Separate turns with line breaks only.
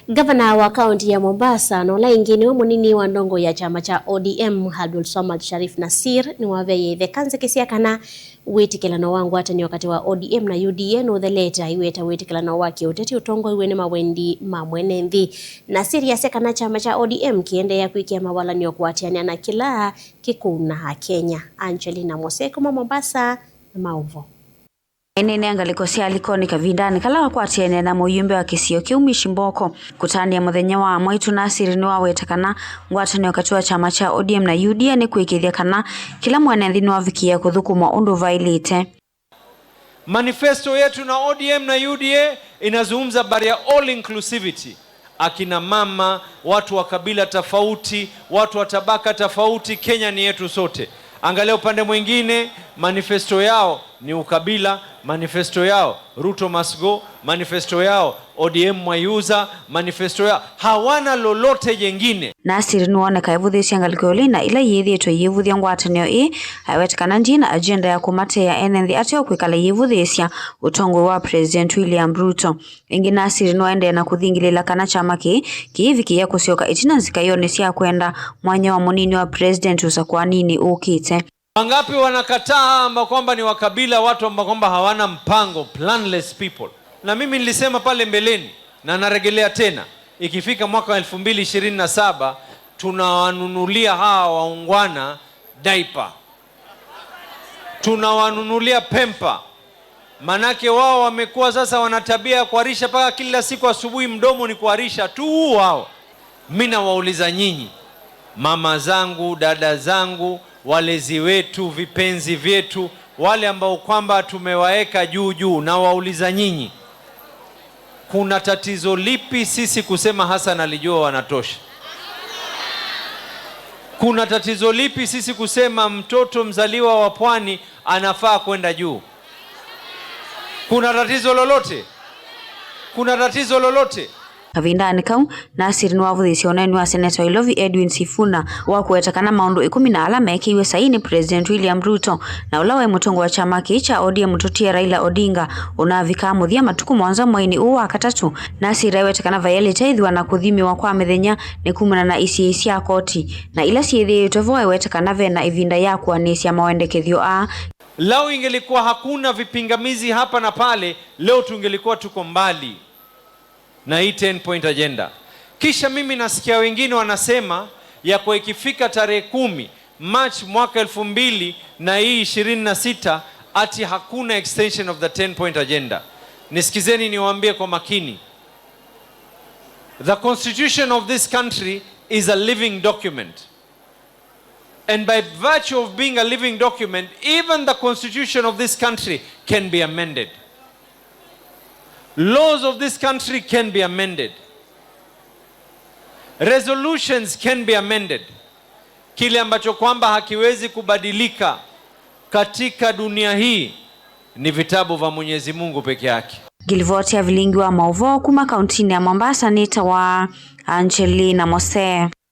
Gavana wa kaunti ya Mombasa na ingine wa munini wa ndongo ya chama cha ODM Abdulswamad Sharif Nassir ni waveye thekanze kisiakana witikilano wangu hata ni wakati wa ODM na UDA no the later iweta witikilano wake uteti utongo iwene mawendi mamwene mvi. Nassir yasekana chama cha ODM kiende ya kuikia mawala ni okuatiania na kila kikuna Kenya. Angelina Moseko Mombasa na Mauvo.
Nene angalikosia alikoni kavindani kala kwa tiene na muyumbe wa kisio kiumishi mboko kutani ya muthenya wa Mwaitu Nassir ni wawetakana ngwatani wakati wa chama cha ODM na UDA ni kuikithia kana kila mwanenthi wa vikia kuthukuma undu vailite.
Manifesto yetu na ODM na UDA inazungumza habari ya all inclusivity. Akina mama, watu wa kabila tofauti, watu wa tabaka tofauti, Kenya ni yetu sote. Angalia upande mwingine, manifesto yao ni ukabila, manifesto yao Ruto must go, manifesto yao ODM mwayuza, manifesto yao hawana lolote jengine.
Nassir nuoneka ivuthisia ngalikoli na ila yithitwe yivuthia ngwatanio awetikana ndina agenda ya kumate ya enenthi atio kwikala yivuthisia utongo wa President William Ruto. Ingi Nassir nuende na kuthingilila kana chama kiivikia kusioka itina zikayone cia kwenda mwanya wa munini wa President usakwa nini ukite.
Wangapi wanakataa amba kwamba ni wakabila, watu amba kwamba hawana mpango, planless people. Na mimi nilisema pale mbeleni na narejelea tena, ikifika mwaka 2027 tunawanunulia hawa waungwana diaper, tunawanunulia pempa. Manake wao wamekuwa sasa wanatabia ya kuharisha paka kila siku asubuhi mdomo ni kuharisha tu wao. Mimi nawauliza nyinyi, mama zangu, dada zangu, walezi wetu, vipenzi vyetu, wale ambao kwamba tumewaeka juu, na wauliza nyinyi, kuna tatizo lipi sisi kusema Hassan alijua wanatosha? Kuna tatizo lipi sisi kusema mtoto mzaliwa wa Pwani anafaa kwenda juu? Kuna tatizo lolote? Kuna tatizo lolote?
Kavindani kau Nassir nuwavuthisia uneni wa Senator Ilovi Edwin Sifuna wa kuwetakana maundu 10 mekiwe saini President William Ruto na ulawe mutongo wa chama cha ODM tutia Raila Odinga unavika muthia matuku mwanza mwaini wa katatu. Nassir awetakana violate ithwa na kuthimiwa kwa mithenya ni kumana na ICC ya koti na ila siethie tovo awetakana vena ivinda ya kuanisha mawendekethio
Lao ingelikuwa hakuna vipingamizi hapa na pale, leo tungelikuwa tuko mbali na hii 10-point agenda. Kisha mimi nasikia wengine wanasema ya kwa ikifika tarehe 10 March mwaka 2026 ati hakuna extension of the 10-point agenda. Nisikizeni niwaambie kwa makini. The constitution of this country is a living document. And by virtue of being a living document, even the constitution of this country can be amended. Laws of this country can be amended. Resolutions can be amended. Kile ambacho kwamba hakiwezi kubadilika katika dunia hii ni vitabu vya Mwenyezi Mungu peke yake.
Gilvotia vilingi wa Mauvo kuma kauntini ya Mombasa nita wa Angelina Moseko.